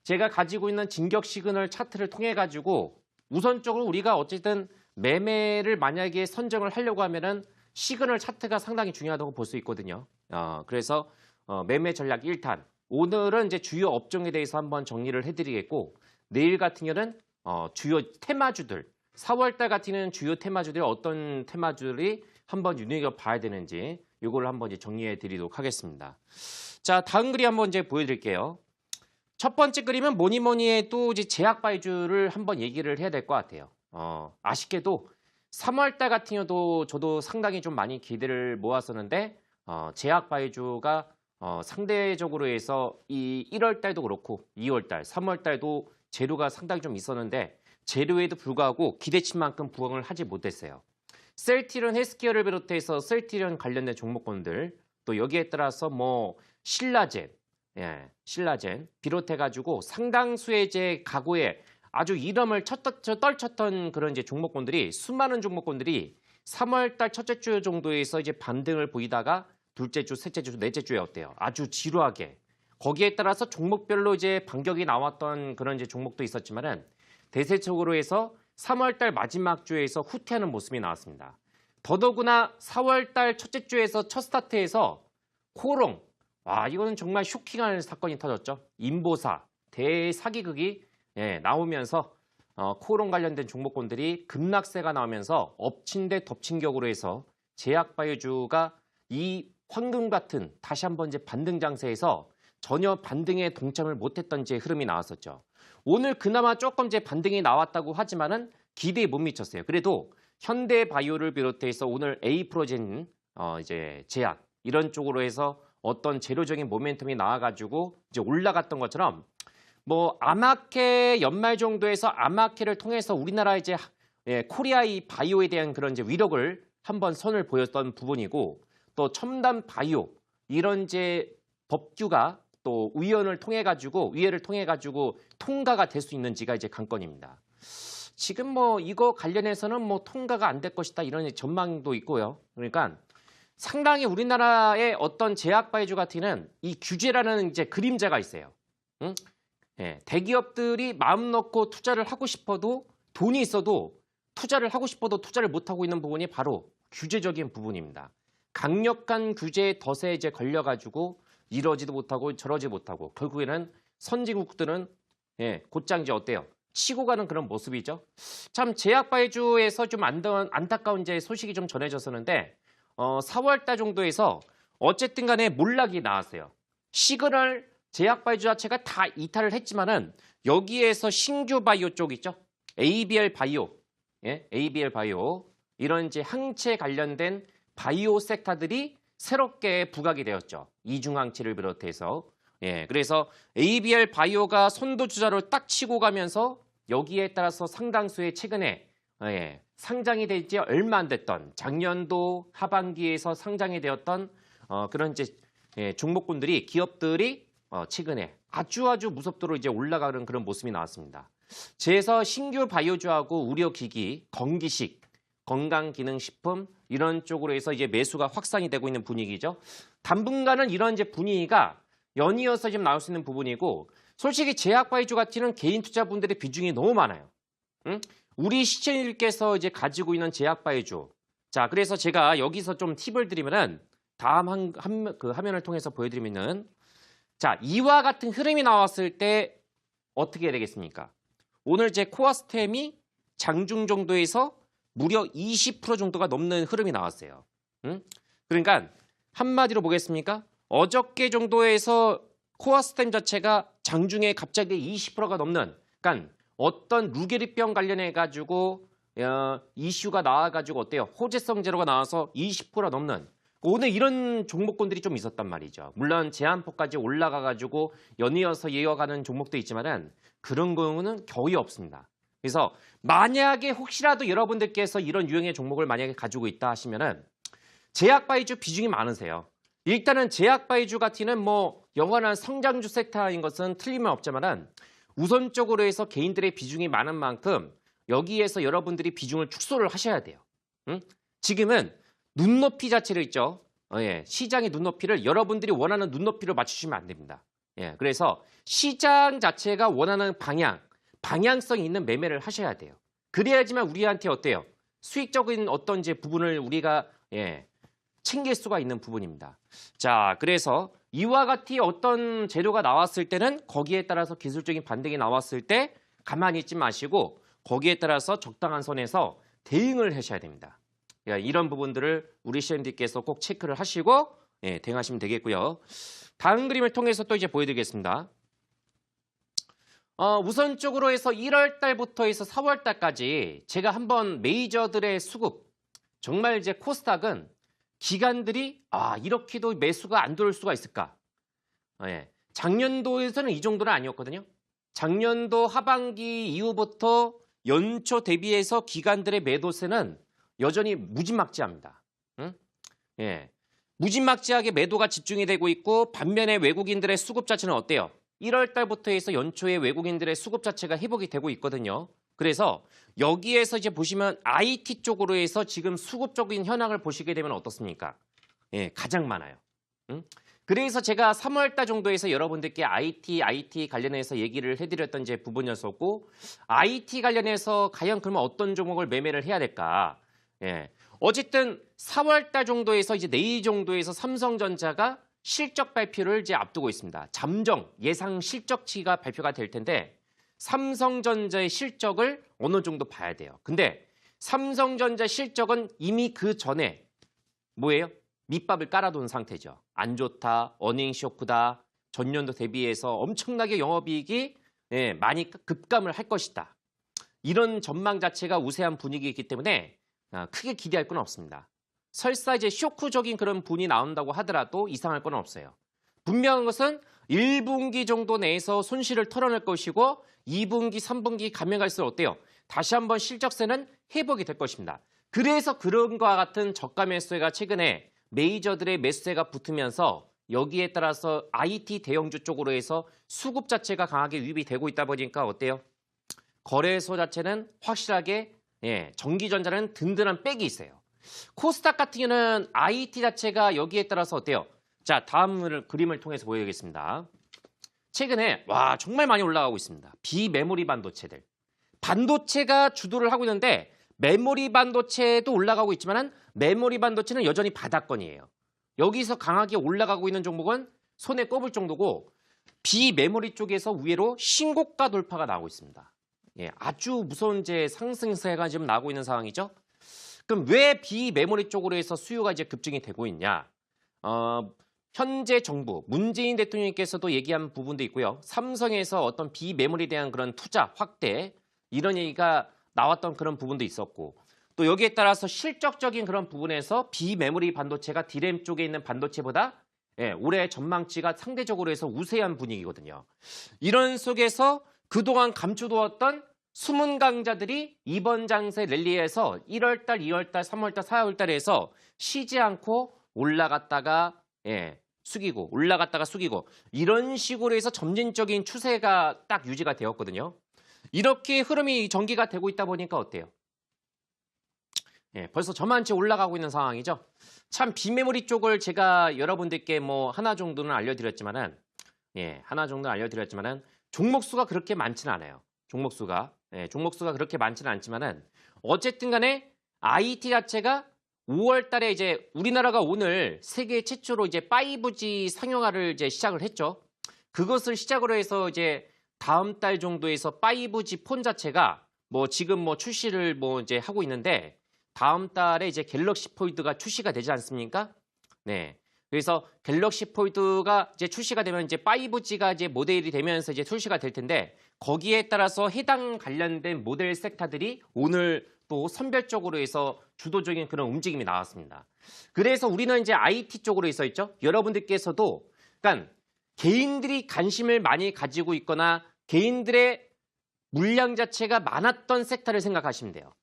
제가 가지고 있는 진격 시그널 차트를 통해 가지고 우선적으로 우리가 어쨌든 매매를 만약에 선정을 하려고 하면은 시그널 차트가 상당히 중요하다고 볼 수 있거든요. 그래서 매매 전략 1탄. 오늘은 이제 주요 업종에 대해서 한번 정리를 해드리겠고 내일 같은 경우는 주요 테마주들 4월달 같은 경우는 주요 테마주들이 어떤 테마주들이 한번 눈여겨봐야 되는지 이걸 한번 이제 정리해 드리도록 하겠습니다. 자, 다음 그림 한번 이제 보여드릴게요. 첫 번째 그림은 뭐니 해도 이제 제약바이주를 한번 얘기를 해야 될 것 같아요. 아쉽게도 3월달 같은 경우도 저도 상당히 좀 많이 기대를 모았었는데 제약바이주가 상대적으로 해서 이 1월달도 그렇고 2월달, 3월달도 재료가 상당히 좀 있었는데 재료에도 불구하고 기대치만큼 부응을 하지 못했어요. 셀티리온 헬스케어를 비롯해서 셀티리온 관련된 종목군들 또 여기에 따라서 뭐 신라젠, 신라젠 비롯해가지고 상당수의 이제 가구에 아주 이름을 떨쳤던 그런 이제 종목군들이 수많은 종목군들이 3월달 첫째 주 정도에서 이제 반등을 보이다가 둘째 주, 셋째 주, 넷째 주에 어때요? 아주 지루하게 거기에 따라서 종목별로 이제 반격이 나왔던 그런 이제 종목도 있었지만은 대세적으로 해서 3월달 마지막 주에서 후퇴하는 모습이 나왔습니다. 더더구나 4월달 첫째 주에서 첫 스타트에서 코롱, 이거는 정말 쇼킹한 사건이 터졌죠. 인보사, 대사기극이 나오면서 코롱 관련된 종목군들이 급락세가 나오면서 엎친 데 덮친 격으로 해서 제약바이오주가 이 황금 같은 다시 한번 이제 반등 장세에서 전혀 반등에 동참을 못했던 이제 흐름이 나왔었죠. 오늘 그나마 조금 이제 반등이 나왔다고 하지만은 기대에 못 미쳤어요. 그래도 현대바이오를 비롯해서 오늘 A프로젠 이제 제약 이런 쪽으로 해서 어떤 재료적인 모멘텀이 나와가지고 이제 올라갔던 것처럼 뭐 아마케 연말 정도에서 아마케를 통해서 우리나라 이제 코리아의 바이오에 대한 그런 이제 위력을 한번 선을 보였던 부분이고 또 첨단 바이오 이런 이제 법규가 또 위원회를 통해 가지고 통과가 될 수 있는지가 이제 관건입니다. 지금 뭐 이거 관련해서는 뭐 통과가 안 될 것이다 이런 전망도 있고요. 그러니까 상당히 우리나라의 어떤 제약바이오 같은 경우는 이 규제라는 이제 그림자가 있어요. 응? 대기업들이 마음 놓고 투자를 하고 싶어도 돈이 있어도 투자를 하고 싶어도 투자를 못 하고 있는 부분이 바로 규제적인 부분입니다. 강력한 규제의 덫에 이제 걸려가지고 이러지도 못하고 저러지 못하고 결국에는 선진국들은 곧장 이제 어때요? 치고 가는 그런 모습이죠. 참 제약바이오주에서 좀 안타까운 이제 소식이 좀 전해졌었는데 4월달 정도에서 어쨌든 간에 몰락이 나왔어요. 시그널 제약바이오 자체가 다 이탈을 했지만은 여기에서 신규 바이오 쪽 있죠. ABL 바이오, ABL 바이오 이런 이제 항체 관련된 바이오 섹터들이 새롭게 부각이 되었죠. 이중항체를 비롯해서. 그래서 ABL 바이오가 선도주자로 딱 치고 가면서 여기에 따라서 상당수의 최근에 상장이 된 지 얼마 안 됐던 작년도 하반기에서 상장이 되었던 그런 이제 종목군들이 기업들이 최근에 아주 무섭도록 이제 올라가는 그런 모습이 나왔습니다. 그래서 신규 바이오주하고 의료기기, 건기식, 건강기능식품 이런 쪽으로 해서 이제 매수가 확산이 되고 있는 분위기죠. 당분간은 이런 이제 분위기가 연이어서 지금 나올 수 있는 부분이고 솔직히 제약바이오 같은 개인 투자분들의 비중이 너무 많아요. 우리 시청자님께서 이제 가지고 있는 제약바이오. 자, 그래서 제가 여기서 좀 팁을 드리면은 다음 그 화면을 통해서 보여드리면은 자, 이와 같은 흐름이 나왔을 때 어떻게 해야 되겠습니까? 오늘 제 코아스템이 장중 정도에서 무려 20% 정도가 넘는 흐름이 나왔어요. 그러니까 한마디로 보겠습니까? 어저께 정도에서 코아스템 자체가 장중에 갑자기 20%가 넘는 그러니까 어떤 루게리병 관련해 가지고 이슈가 나와가지고 어때요? 호재성 제로가 나와서 20%가 넘는 오늘 이런 종목군들이 좀 있었단 말이죠. 물론 제한폭까지 올라가가지고 연이어서 이어가는 종목도 있지만은 그런 경우는 거의 없습니다. 그래서 만약에 혹시라도 여러분들께서 이런 유형의 종목을 만약에 가지고 있다 하시면은 제약바이오 비중이 많으세요. 일단은 제약바이오 같은 뭐 영원한 성장주 섹터인 것은 틀림없지만은 우선적으로 해서 개인들의 비중이 많은 만큼 여기에서 여러분들이 비중을 축소를 하셔야 돼요. 지금은 눈높이 자체를 있죠. 시장의 눈높이를 여러분들이 원하는 눈높이로 맞추시면 안 됩니다. 예, 그래서 시장 자체가 원하는 방향성 있는 매매를 하셔야 돼요. 그래야지만 우리한테 어때요? 수익적인 어떤 이제 부분을 우리가 챙길 수가 있는 부분입니다. 자, 그래서 이와 같이 어떤 재료가 나왔을 때는 거기에 따라서 기술적인 반등이 나왔을 때 가만히 있지 마시고 거기에 따라서 적당한 선에서 대응을 하셔야 됩니다. 이런 부분들을 우리 CMD께서 꼭 체크를 하시고 대응하시면 되겠고요. 다음 그림을 통해서 또 이제 보여드리겠습니다. 우선적으로 해서 1월 달부터 해서 4월 달까지 제가 한번 메이저들의 수급, 정말 이제 코스닥은 기관들이 이렇게도 매수가 안 들어올 수가 있을까? 작년도에서는 이 정도는 아니었거든요. 작년도 하반기 이후부터 연초 대비해서 기관들의 매도세는 여전히 무지막지합니다. 무지막지하게 매도가 집중이 되고 있고 반면에 외국인들의 수급 자체는 어때요? 1월 달부터 해서 연초에 외국인들의 수급 자체가 회복이 되고 있거든요. 그래서 여기에서 이제 보시면 IT 쪽으로 해서 지금 수급적인 현황을 보시게 되면 어떻습니까? 가장 많아요. 그래서 제가 3월 달 정도에서 여러분들께 IT 관련해서 얘기를 해드렸던 이제 부분이었었고, IT 관련해서 과연 그러면 어떤 종목을 매매를 해야 될까? 어쨌든 4월 달 정도에서 이제 내일 정도에서 삼성전자가 실적 발표를 이제 앞두고 있습니다. 잠정 예상 실적치가 발표가 될 텐데 삼성전자의 실적을 어느 정도 봐야 돼요. 근데 삼성전자 실적은 이미 그 전에 뭐예요? 밑밥을 깔아둔 상태죠. 안 좋다, 어닝 쇼크다, 전년도 대비해서 엄청나게 영업이익이 많이 급감을 할 것이다. 이런 전망 자체가 우세한 분위기이기 때문에 크게 기대할 건 없습니다. 설사 이제 쇼크적인 그런 분이 나온다고 하더라도 이상할 건 없어요. 분명한 것은 1분기 정도 내에서 손실을 털어낼 것이고 2분기, 3분기 가면 갈수록 어때요? 다시 한번 실적세는 회복이 될 것입니다. 그래서 그런 것과 같은 저가 매수세가 최근에 메이저들의 매수세가 붙으면서 여기에 따라서 IT 대형주 쪽으로 해서 수급 자체가 강하게 유입이 되고 있다 보니까 어때요? 거래소 자체는 확실하게 전기전자는 든든한 백이 있어요. 코스닥 같은 경우는 IT 자체가 여기에 따라서 어때요? 자, 다음 그림을 통해서 보여드리겠습니다. 최근에 정말 많이 올라가고 있습니다. 비메모리 반도체들. 반도체가 주도를 하고 있는데 메모리 반도체도 올라가고 있지만 메모리 반도체는 여전히 바닥권이에요. 여기서 강하게 올라가고 있는 종목은 손에 꼽을 정도고 비메모리 쪽에서 우회로 신고가 돌파가 나오고 있습니다. 아주 무서운 이제 상승세가 지금 나오고 있는 상황이죠. 그럼 왜 비메모리 쪽으로 해서 수요가 이제 급증이 되고 있냐? 현재 정부, 문재인 대통령께서도 얘기한 부분도 있고요. 삼성에서 어떤 비메모리에 대한 그런 투자 확대, 이런 얘기가 나왔던 그런 부분도 있었고, 또 여기에 따라서 실적적인 그런 부분에서 비메모리 반도체가 D램 쪽에 있는 반도체보다 올해 전망치가 상대적으로 해서 우세한 분위기거든요. 이런 속에서 그동안 감춰두었던 숨은 강자들이 이번 장세 랠리에서 1월달, 2월달, 3월달, 4월달에서 쉬지 않고 올라갔다가 숙이고 올라갔다가 숙이고 이런 식으로 해서 점진적인 추세가 딱 유지가 되었거든요. 이렇게 흐름이 전개가 되고 있다 보니까 어때요? 벌써 저만치 올라가고 있는 상황이죠. 참 비메모리 쪽을 제가 여러분들께 뭐 하나 정도는 알려드렸지만은 종목 수가 그렇게 많지는 않아요. 종목 수가 그렇게 많지는 않지만은 어쨌든 간에 IT 자체가 5월 달에 이제 우리나라가 오늘 세계 최초로 이제 5G 상용화를 이제 시작을 했죠. 그것을 시작으로 해서 이제 다음 달 정도에서 5G 폰 자체가 뭐 지금 뭐 출시를 뭐 이제 하고 있는데 다음 달에 이제 갤럭시 폴드가 출시가 되지 않습니까? 그래서 갤럭시 폴드가 이제 출시가 되면 이제 5G가 이제 모델이 되면서 이제 출시가 될 텐데 거기에 따라서 해당 관련된 모델 섹터들이 오늘 또 선별적으로 해서 주도적인 그런 움직임이 나왔습니다. 그래서 우리는 이제 IT 쪽으로 있어 있죠. 여러분들께서도 그러니까 개인들이 관심을 많이 가지고 있거나 개인들의 물량 자체가 많았던 섹터를 생각하시면 돼요.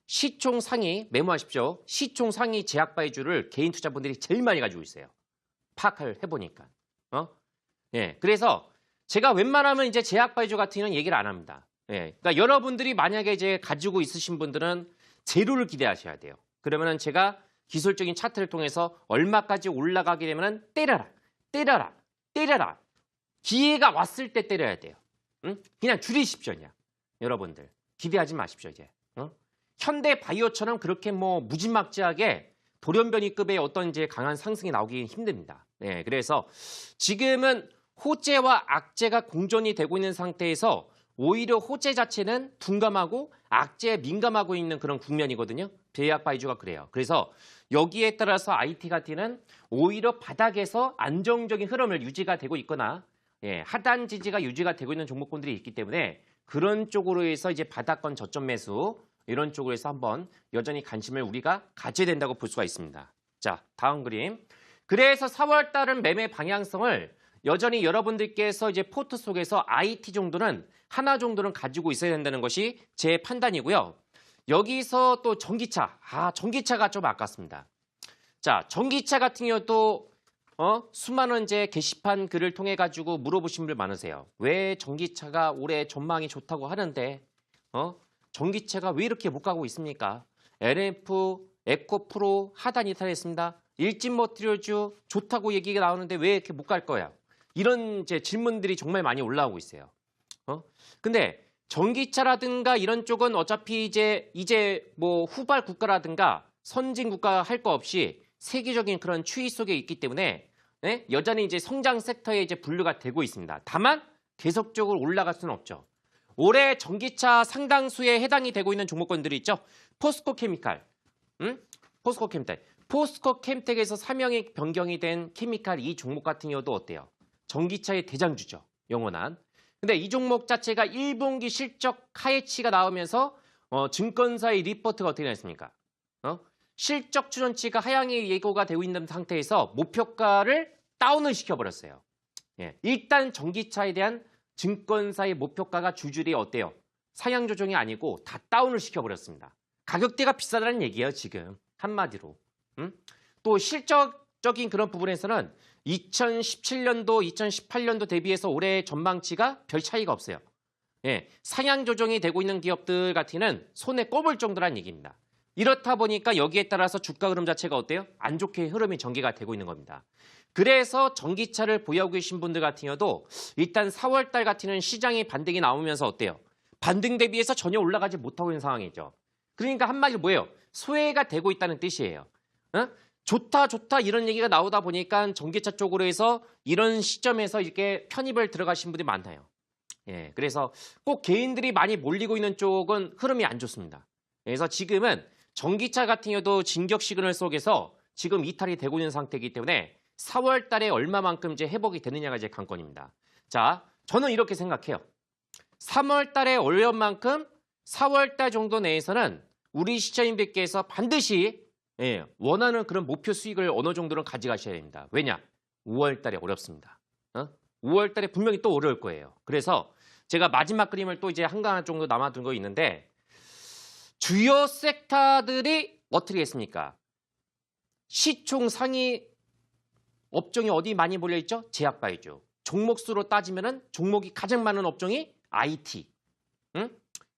시총 상위 메모하십시오. 시총 상위 제약바이주를 개인 투자분들이 제일 많이 가지고 있어요. 파악을 해보니까. 그래서 제가 웬만하면 이제 제약바이주 같은 경우는 얘기를 안 합니다. 그러니까 여러분들이 만약에 이제 가지고 있으신 분들은 재료를 기대하셔야 돼요. 그러면은 제가 기술적인 차트를 통해서 얼마까지 올라가게 되면은 때려라. 기회가 왔을 때 때려야 돼요. 응? 그냥 줄이십시오. 그냥. 여러분들 기대하지 마십시오. 이제. 현대바이오처럼 그렇게 뭐 무지막지하게 돌연변이급의 어떤 이제 강한 상승이 나오기 힘듭니다. 네, 그래서 지금은 호재와 악재가 공존이 되고 있는 상태에서 오히려 호재 자체는 둔감하고 악재에 민감하고 있는 그런 국면이거든요. 제약바이오가 그래요. 그래서 여기에 따라서 IT가티는 오히려 바닥에서 안정적인 흐름을 유지가 되고 있거나 하단 지지가 유지가 되고 있는 종목군들이 있기 때문에 그런 쪽으로 해서 이제 바닥권 저점 매수 이런 쪽으로 해서 한번 여전히 관심을 우리가 가져야 된다고 볼 수가 있습니다. 자, 다음 그림. 그래서 4월 달은 매매 방향성을 여전히 여러분들께서 이제 포트 속에서 IT 정도는 하나 정도는 가지고 있어야 된다는 것이 제 판단이고요. 여기서 또 전기차. 전기차가 좀 아깝습니다. 자, 전기차 같은 경우도 수많은 이제 게시판 글을 통해 가지고 물어보신 분들 많으세요. 왜 전기차가 올해 전망이 좋다고 하는데 전기차가 왜 이렇게 못 가고 있습니까? LF, 에코프로 하단 이탈했습니다. 일진머티리얼즈 좋다고 얘기가 나오는데 왜 이렇게 못 갈 거야? 이런 이제 질문들이 정말 많이 올라오고 있어요. 근데 전기차라든가 이런 쪽은 어차피 이제 뭐 후발 국가라든가 선진 국가 할 거 없이 세계적인 그런 추이 속에 있기 때문에 여전히 이제 성장 섹터에 이제 분류가 되고 있습니다. 다만 계속적으로 올라갈 수는 없죠. 올해 전기차 상당수에 해당이 되고 있는 종목군들이 있죠. 포스코 케미칼, 포스코 캠텍에서 사명이 변경이 된 케미칼 이 종목 같은 경우도 어때요? 전기차의 대장주죠. 영원한. 근데 이 종목 자체가 1분기 실적 하회치가 나오면서 증권사의 리포트가 어떻게 나왔습니까? 실적 추정치가 하향이 예고가 되고 있는 상태에서 목표가를 다운을 시켜버렸어요. 일단 전기차에 대한 증권사의 목표가가 줄줄이 어때요? 상향 조정이 아니고 다 다운을 시켜버렸습니다. 가격대가 비싸다는 얘기예요, 지금. 한마디로. 또 실적적인 그런 부분에서는 2017년도, 2018년도 대비해서 올해 전망치가 별 차이가 없어요. 상향 조정이 되고 있는 기업들 같은 경우는 손에 꼽을 정도란 얘기입니다. 이렇다 보니까 여기에 따라서 주가 흐름 자체가 어때요? 안 좋게 흐름이 전개가 되고 있는 겁니다. 그래서 전기차를 보유하고 계신 분들 같은 경우도 일단 4월 달 같은 경우는 시장이 반등이 나오면서 어때요? 반등 대비해서 전혀 올라가지 못하고 있는 상황이죠. 그러니까 한마디로 뭐예요? 소외가 되고 있다는 뜻이에요. 좋다 이런 얘기가 나오다 보니까 전기차 쪽으로 해서 이런 시점에서 이렇게 편입을 들어가신 분들이 많아요. 그래서 꼭 개인들이 많이 몰리고 있는 쪽은 흐름이 안 좋습니다. 그래서 지금은 전기차 같은 경우도 진격 시그널 속에서 지금 이탈이 되고 있는 상태이기 때문에 4월 달에 얼마만큼 이제 회복이 되느냐가 이제 관건입니다. 자, 저는 이렇게 생각해요. 3월 달에 올려온 만큼 4월 달 정도 내에서는 우리 시청자님들께서 반드시 원하는 그런 목표 수익을 어느 정도는 가져가셔야 됩니다. 왜냐? 5월 달에 어렵습니다. 5월 달에 분명히 또 어려울 거예요. 그래서 제가 마지막 그림을 또 이제 한가한 정도 남아둔 거 있는데 주요 섹터들이 어떻게 했습니까? 시총 상위 업종이 어디 많이 몰려있죠? 제약바이오. 종목수로 따지면은 종목이 가장 많은 업종이 IT.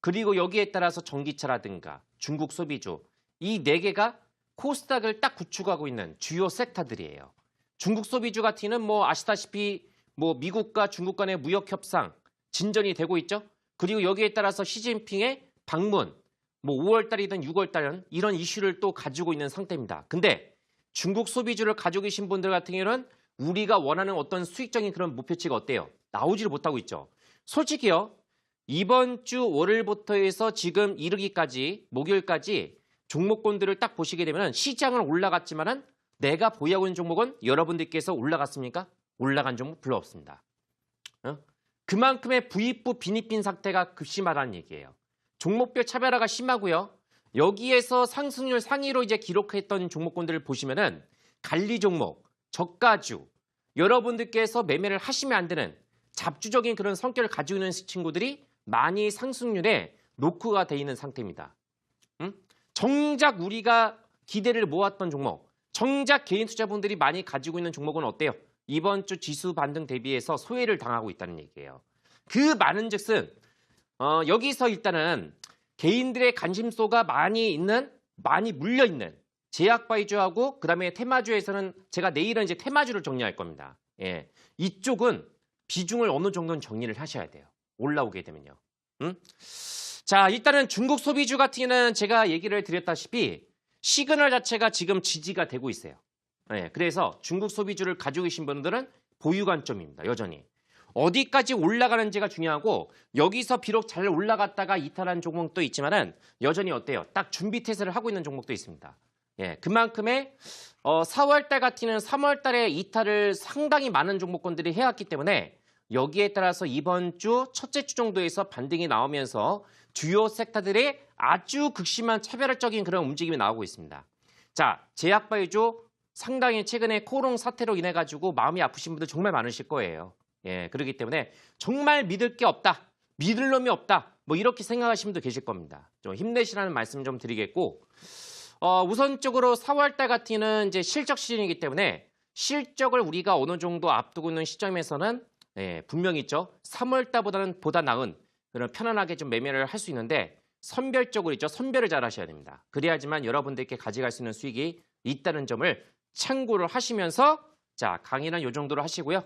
그리고 여기에 따라서 전기차라든가 중국 소비주. 이 네 개가 코스닥을 딱 구축하고 있는 주요 섹터들이에요. 중국 소비주 같은 경우는 뭐 아시다시피 뭐 미국과 중국 간의 무역 협상 진전이 되고 있죠. 그리고 여기에 따라서 시진핑의 방문, 뭐 5월 달이든 6월 달은 이런 이슈를 또 가지고 있는 상태입니다. 근데 중국 소비주를 가지고 계신 분들 같은 경우는 우리가 원하는 어떤 수익적인 그런 목표치가 어때요? 나오지를 못하고 있죠. 솔직히요. 이번 주 월요일부터 해서 지금 이르기까지 목요일까지 종목군들을 딱 보시게 되면 시장은 올라갔지만은 내가 보유하고 있는 종목은 여러분들께서 올라갔습니까? 올라간 종목 별로 없습니다. 그만큼의 부익부 빈익빈 상태가 급심하다는 얘기예요. 종목별 차별화가 심하고요. 여기에서 상승률 상위로 이제 기록했던 종목군들을 보시면은 관리 종목, 저가주, 여러분들께서 매매를 하시면 안 되는 잡주적인 그런 성격을 가지고 있는 친구들이 많이 상승률에 노크가 돼 있는 상태입니다. 정작 우리가 기대를 모았던 종목, 정작 개인 투자분들이 많이 가지고 있는 종목은 어때요? 이번 주 지수 반등 대비해서 소외를 당하고 있다는 얘기예요. 그 많은 즉슨 여기서 일단은 개인들의 관심소가 많이 물려있는 제약바이오하고 그다음에 테마주에서는 제가 내일은 이제 테마주를 정리할 겁니다. 이쪽은 비중을 어느 정도는 정리를 하셔야 돼요. 올라오게 되면요. 자, 일단은 중국 소비주 같은 경우는 제가 얘기를 드렸다시피 시그널 자체가 지금 지지가 되고 있어요. 네, 그래서 중국 소비주를 가지고 계신 분들은 보유 관점입니다. 여전히. 어디까지 올라가는지가 중요하고 여기서 비록 잘 올라갔다가 이탈한 종목도 있지만은 여전히 어때요? 딱 준비 태세를 하고 있는 종목도 있습니다. 예, 그만큼의 4월 달 같은 경우는 3월 달에 이탈을 상당히 많은 종목군들이 해왔기 때문에 여기에 따라서 이번 주 첫째 주 정도에서 반등이 나오면서 주요 섹터들의 아주 극심한 차별적인 그런 움직임이 나오고 있습니다. 자, 제약바이오 상당히 최근에 코롱 사태로 인해 가지고 마음이 아프신 분들 정말 많으실 거예요. 예, 그렇기 때문에 정말 믿을 게 없다, 믿을 놈이 없다, 뭐 이렇게 생각하시는 분도 계실 겁니다. 좀 힘내시라는 말씀 좀 드리겠고, 우선적으로 4월 달 같은 경우는 이제 실적 시즌이기 때문에 실적을 우리가 어느 정도 앞두고 있는 시점에서는 분명히 있죠. 3월 달보다는 보다 나은 그런 편안하게 좀 매매를 할 수 있는데 선별적으로 있죠. 선별을 잘 하셔야 됩니다. 그래야지만 여러분들께 가져갈 수 있는 수익이 있다는 점을 참고를 하시면서 자, 강의는 이 정도로 하시고요.